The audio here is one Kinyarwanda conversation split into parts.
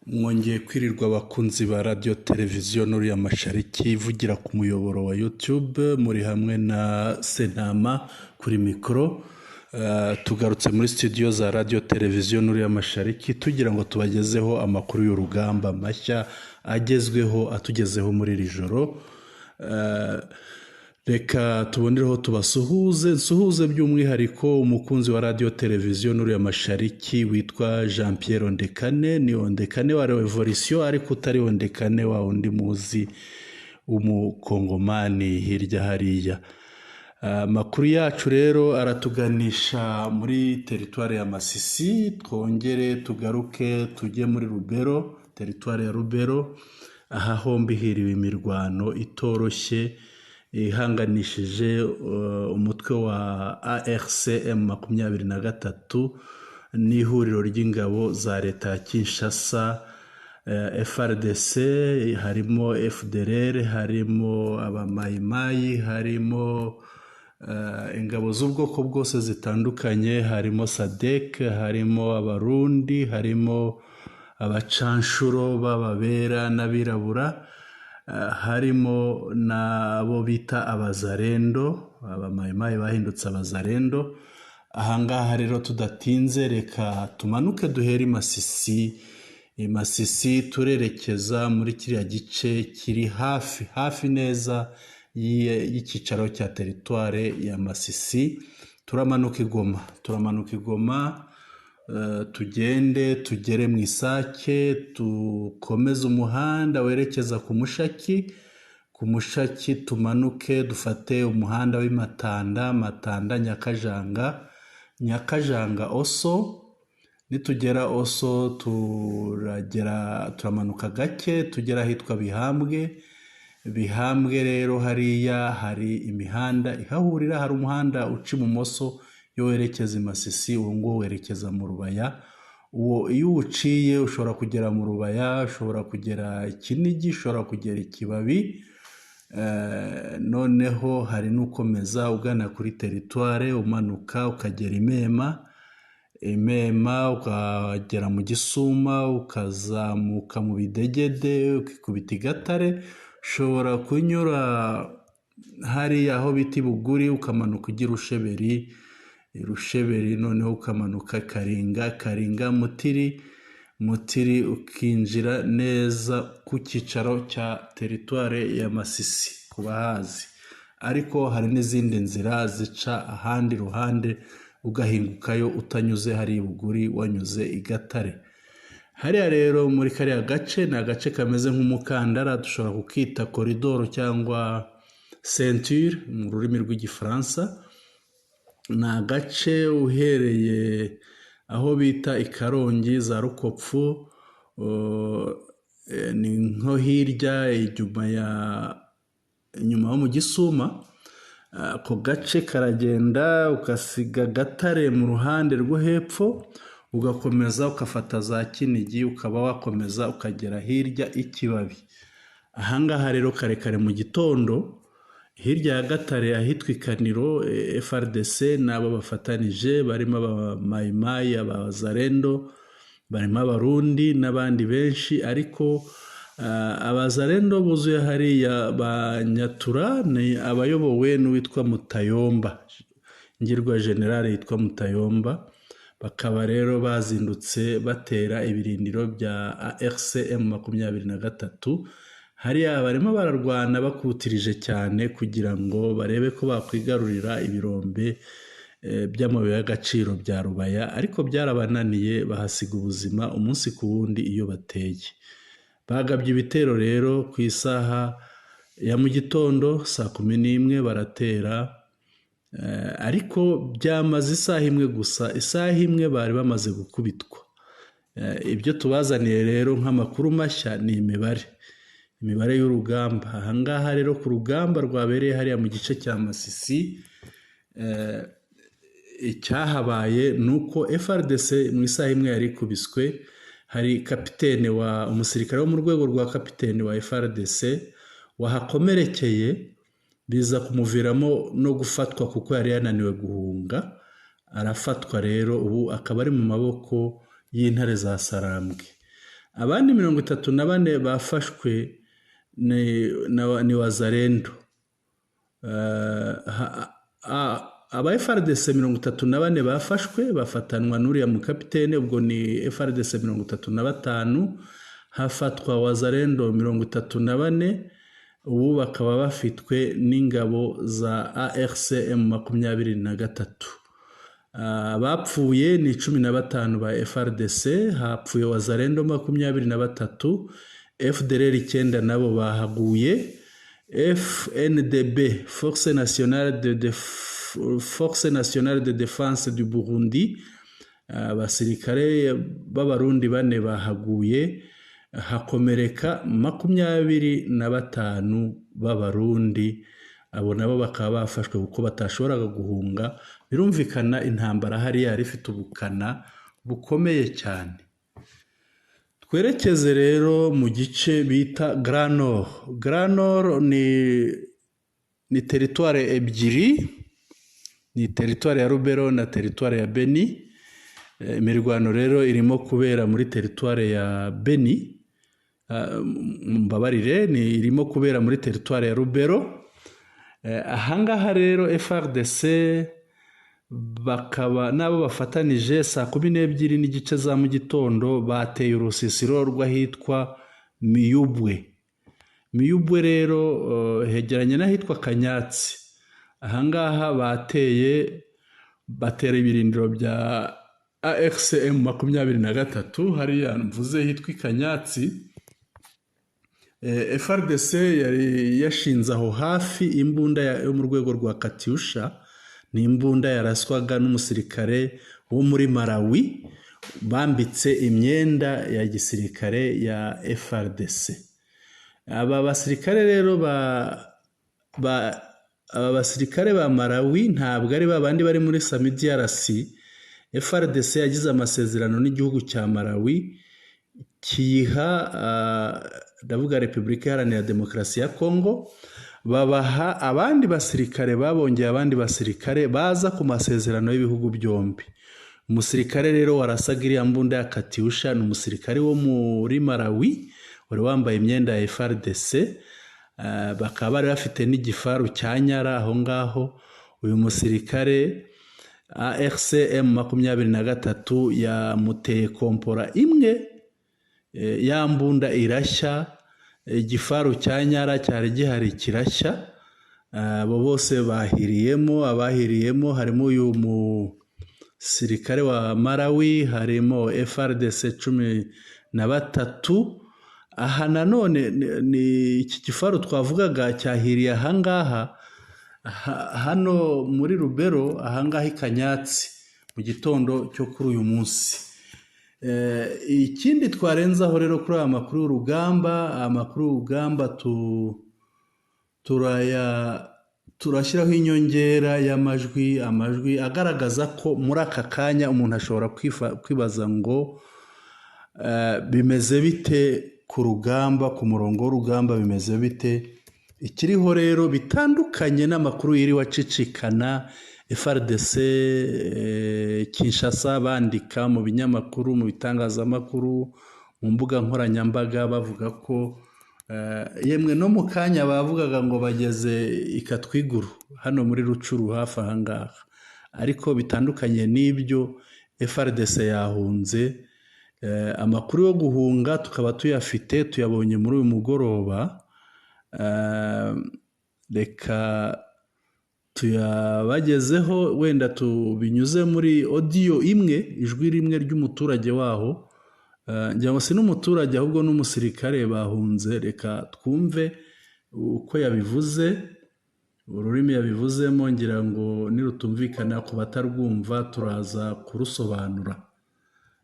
Mwongeye kwirirwa abakunzi ba radio televiziyo n'uriya mashariki ivugira ku muyoboro wa YouTube, muri hamwe na Senama kuri mikoro. Tugarutse muri studio za radio televiziyo n'uriya mashariki tugira ngo tubagezeho amakuru y'urugamba mashya agezweho atugezeho muri iri joro. Reka tubonereho nsuhuze by'umwihariko umukunzi wa radio televiziyo n'uriya mashariki witwa Jean Pierre Ondekane. Ni Ondekane wa Revolution ariko utari Ondekane wa undi muzi umukongomani hirya hariya. Makuru yacu rero aratuganisha muri teritwari ya Masisi. Twongere tugaruke tujye muri Rubero, teritwari ya Rubero, aha hombi hiriwe imirwano itoroshye ihanganishije umutwe wa ARCM 23 n'ihuriro ry'ingabo za leta ya Kinshasa, FRDC, harimo FDLR, harimo abamayimayi, harimo ingabo z'ubwoko bwose zitandukanye, harimo SADC, harimo abarundi, harimo abacanshuro b'ababera n'abirabura, harimo nabo bita abazarendo, abamayimayi bahindutse abazarendo. Ahangaha rero tudatinze reka tumanuke duhere Masisi turerekeza muri kiriya gice kiri hafi neza y'ikicaro cya teritware ya Masisi. Turamanuka Igoma, tugende tugere mu Isake, tukomeze umuhanda werekeza ku Mushaki, tumanuke dufate umuhanda w'Imatanda, Nyakajanga Oso. Nitugera Oso turamanuka gake tugera ahitwa Bihambwe rero hariya hari imihanda ihahurira, hari umuhanda uca ibumoso yo werekeza i Masisi, uwo ngo werekeza mu Rubaya. Uwo iyo uciye ushobora kugera mu Rubaya, ushobora kugera Kinigi, ushobora kugera Ikibabi. Noneho hari n'ukomeza ugana kuri teritware umanuka ukagera Imema, ukagera mu Gisuma, ukazamuka mu Bidegede, ukikubita Gatare. Ushobora kunyura hariya aho biti Buguri ukamanuka ugira Rusheberi, noneho ukamanuka Karinga, Mutiri, ukinjira neza ku cyicaro cya teritware ya Masisi ku bahazi. Ariko hari n'izindi nzira zica ahandi ruhande ugahingukayo utanyuze hari Buguri, wanyuze i Gatare. Hariya rero muri kariya gace ni agace kameze nk'umukandara, dushobora kukita koridoro cyangwa ceinture mu rurimi rw'igifaransa. Ni agace uhereye aho bita Ikarongi za Rukopfu, ni nko hirya inyuma ho mu Gisuma. Ako gace karagenda ukasiga Gatare mu ruhande rwo hepfo, ugakomeza ukafata za Kinigi, ukaba wakomeza ukagera hirya Ikibabi. Ahangaha rero kare mu gitondo hirya ya Gatare ahitwa Ikaniro, FRDC n'abo bafatanije barimo abamayimayi, abazarendo, barimo abarundi n'abandi benshi. Ariko abazarendo buzuye hariya Banyatura ni abayobowe n'uwitwa Mutayomba, ngirwa generale yitwa Mutayomba. Bakaba rero bazindutse batera ibirindiro bya ARCM 23. Hariya barimo bararwana bakutirije cyane kugira ngo barebe ko bakwigarurira ibirombe by'amabuye y'agaciro bya Rubaya, ariko byarabananiye, bahasiga ubuzima umunsi ku wundi iyo bateye. Bagabye ibitero rero ku isaha ya mu gitondo saa 11 baratera, ariko byamaze isaha imwe gusa, isaha imwe bari bamaze gukubitwa. Ibyo tubazaniye rero nk'amakuru mashya ni imibare y'urugamba. Ahangaha rero ku rugamba rwabereye hariya mu gice cya Masisi, icyahabaye nuko FRDC mu isaha imwe yari ikubiswe. Hari umusirikare wo mu rwego rwa kapitene wa FRDC wahakomerekeye, biza kumuviramo no gufatwa kuko yari yananiwe guhunga. Arafatwa rero, ubu akaba ari mu maboko y'intare za Sarambwe. abandi 34 bafashwe ni wazalendo. Aba FRDC 34 bafashwe bafatanwa n'uriya mukapitene, ubwo ni FRDC 35, hafatwa wazalendo 34, ubu bakaba bafitwe n'ingabo za ARCM 23. Abapfuye ni 15 ba FRDC, hapfuye wazalendo 23, FDLR 9 nabo bahaguye, FNDB Force Nationale de Défense du Burundi, abasirikare b'abarundi 4 bahaguye, hakomereka 25 b'abarundi, abo nabo bakaba bafashwe kuko batashoboraga guhunga. Birumvikana intambara hariya yari ifite ubukana bukomeye cyane. Twerekeze rero mu gice bita Grand Nord. Grand Nord ni teritware ebyiri, ni teritware ya Rubero na teritware ya Beni. Imirwano rero irimo kubera muri teritware ya Beni, mbabarire, ni irimo kubera muri teritware ya Rubero. Ahangaha rero FRDC bakaba nabo bafatanije saa 12 n'igice za mu gitondo bateye urusisiro rw'ahitwa Miyubwe. Miyubwe rero hegeranye n'ahitwa Kanyatsi. Ahangaha batera ibirindiro bya ARCM 23 hariya mvuze hitwa Kanyatsi. FRDC yari yashinze aho hafi imbunda yo mu rwego rwa Katyusha, ni imbunda yaraswaga n'umusirikare wo muri Malawi bambitse imyenda ya gisirikare ya FRDC. Aba basirikare rero abasirikare ba Malawi ntabwo ari babandi bari muri DRC. FRDC yagize amasezerano n'igihugu cya Malawi kiyiha ndavuga Repubulika Iharanira Demokarasi ya Kongo, babaha abandi basirikare, babongeye abandi basirikare baza ku masezerano y'ibihugu byombi. Umusirikare rero warasaga iriya mbunda ya Katyusha ni umusirikare wo muri Malawi wari wambaye imyenda ya FRDC, bakaba bari bafite n'igifaru cya Nyara aho ngaho. Uyu musirikare ARCM 23 yamuteye kompora imwe, ya mbunda irashya, igifaru cya Nyara cyari gihari kirashya. Abo bose bahiriyemo, abahiriyemo harimo uyu musirikare wa Malawi, harimo FRDC 13. Aha nanone ni iki gifaru twavugaga cyahiriye ahangaha hano muri Rubero, ahangaha Kanyatsi mu gitondo cyo kuri uyu munsi. Ikindi twarenzaho rero kuri aya makuru y'urugamba, amakuru y'urugamba turashyiraho inyongera y'amajwi, amajwi agaragaza ko muri aka kanya umuntu ashobora kwibaza ngo bimeze bite ku rugamba, ku murongo w'urugamba bimeze bite. Ikiriho rero bitandukanye n'amakuru yiriwe acicikana FRDC Kinshasa bandika mu binyamakuru, mu bitangazamakuru, mu mbuga nkoranyambaga bavuga ko yemwe no mu kanya bavugaga ngo bageze Ikatwiguru hano muri Rucuru hafi ahangaha. Ariko bitandukanye n'ibyo, FRDC yahunze. Amakuru yo guhunga tukaba tuyafite, tuyabonye muri uyu mugoroba. Reka tuyabagezeho, wenda tubinyuze muri audio imwe, ijwi rimwe ry'umuturage waho, ngira ngo si n'umuturage ahubwo n'umusirikare bahunze. Reka twumve uko yabivuze, ururimi yabivuzemo, ngira ngo nirutumvikana ku batarwumva turaza kurusobanura.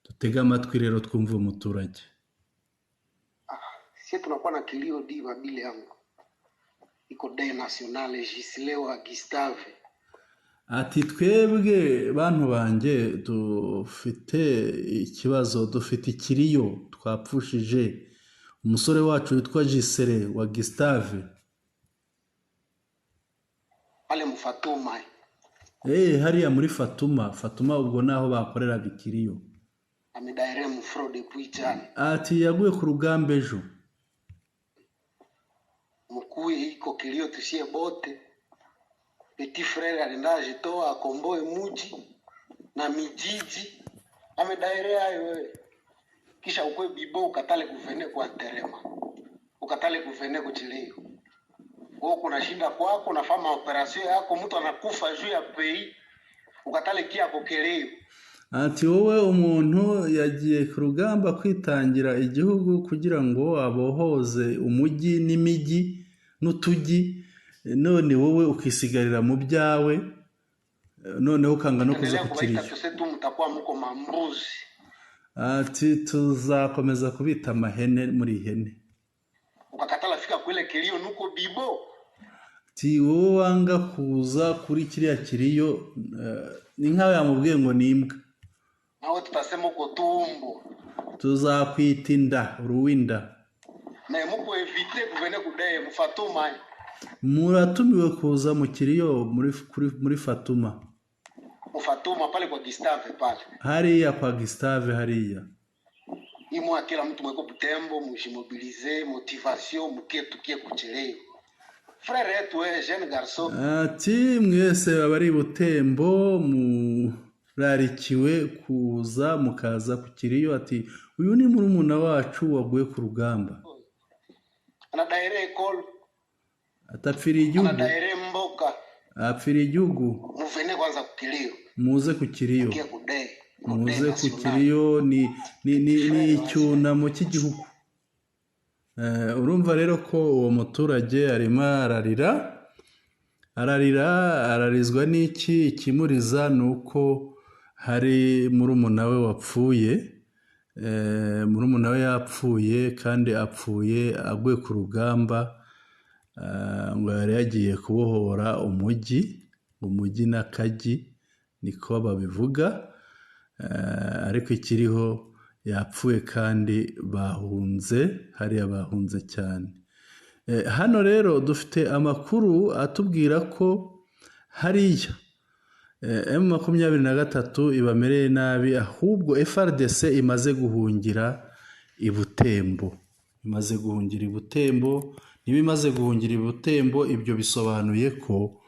Dutega amatwi rero twumve umuturage. Sisi tunakuwa na kilio diva bile yangu iko dai nationale Gislewa Gustave. Ati twebwe bantu banjye dufite ikibazo, dufite ikiriyo, twapfushije umusore wacu witwa Gisele wa Gustave ale mu Fatuma. Hariya muri Fatuma ubwo naho bakoreraga ikiriyo. amedaire mfro depuis jana. ati yaguye ku rugamba ejo. Mkuu iko kilio tusie bote. Petit frère alienda ajitoa akomboe muji na mijiji. Amedaire hayo wewe. Kisha ukwe bibo ukatale kuvene kwa terema. Ukatale kuvene kuchileo. Wewe kuna shinda kwako unafanya operation yako mtu anakufa juu ya pei. Ukatale kia kokeleo. Ati wowe umuntu yagiye ku rugamba kwitangira igihugu kugira ngo abohoze umujyi n'imijyi n'utujyi, none wowe ukisigarira mu byawe, none ukanga no kuza kukiriyo. Ati tuzakomeza kubita amahene muri ihene. Ukakatala fika kwile kilio nuko bibo. Ati wowe wanga kuza kuri kiriya kiriyo, ni nkawe yamubwiye ngo ni imbwa. Nawe tutasema uko tumbo. Tuzakwita inda, uruwinda. Na muko evite kuvene kudaye mu Fatuma. Muratumiwe kuza mu kiriyo muri Fatuma. Mu Fatuma pale kwa Gustave pale. Hariya kwa Gustave hariya. Imwa kila mtu mweko Butembo mujimobilize motivation mukie tukie kuchelewa. Frère yetu jeune garçon. Ati mwese abari Butembo murarikiwe kuza mukaza ku kiriyo. Ati uyu ni murumuna wacu waguye ku rugamba. Anadaire école. Atapfira igihugu. Anadaire mboka. Apfira igihugu. Muvene kwanza ku kiriyo. Muze ku kiriyo. Muze ku national. kiriyo ni icyunamo cy'igihugu. Urumva rero ko uwo muturage arimo ararizwa n'iki. Ikimuriza nuko hari murumuna we wapfuye. Murumuna we yapfuye kandi apfuye aguye ku rugamba, ngo yari yagiye kubohora umujyi n'akagi, niko babivuga. Ariko ikiriho yapfuye kandi bahunze, hariya bahunze cyane. Hano rero dufite amakuru atubwira ko hariya M23 ibamereye nabi, ahubwo FRDC imaze guhungira i Butembo. Niba imaze guhungira i Butembo, ibyo bisobanuye ko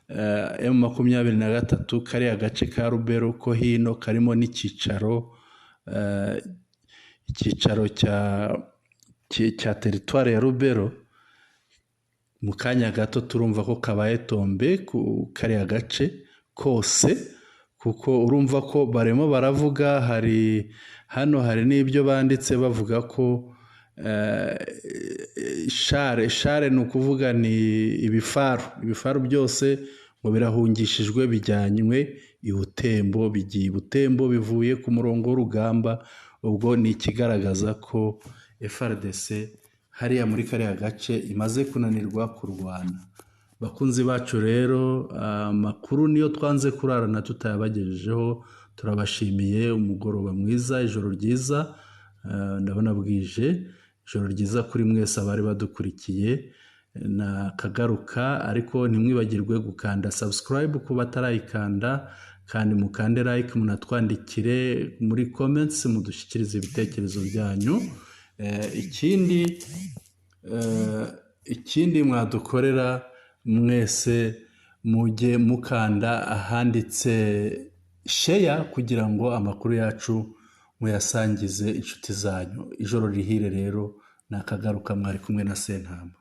M23 kariya gace ka Rubero ko hino karimo n'icyicaro cya teritwari ya Rubero. Mu kanya gato turumva ko kabaye tombe ku kariya gace kose, kuko urumva ko barimo baravuga, hari n'ibyo banditse bavuga ko share ni ukuvuga ni ibifaru byose ngo birahungishijwe bijyanywe i Butembo, bigiye i Butembo bivuye ku murongo w'urugamba. Ubwo ni ikigaragaza ko FRDC hariya muri kariya gace imaze kunanirwa kurwana. Bakunzi bacu rero, amakuru niyo twanze kurarana tutayabagejejeho. Turabashimiye, umugoroba mwiza, ijoro ryiza. Ndabona bwije. Ijoro ryiza kuri mwese abari badukurikiye. Nakagaruka, ariko ntimwibagirwe gukanda subscribe ku batarayikanda, kandi mukande like, munatwandikire muri comments, mudushyikirize ibitekerezo byanyu. Ikindi mwadukorera, mwese mujye mukanda ahanditse share kugira ngo amakuru yacu muyasangize inshuti zanyu. Ijoro rihire rero. Nakagaruka, mwari kumwe na Sentama.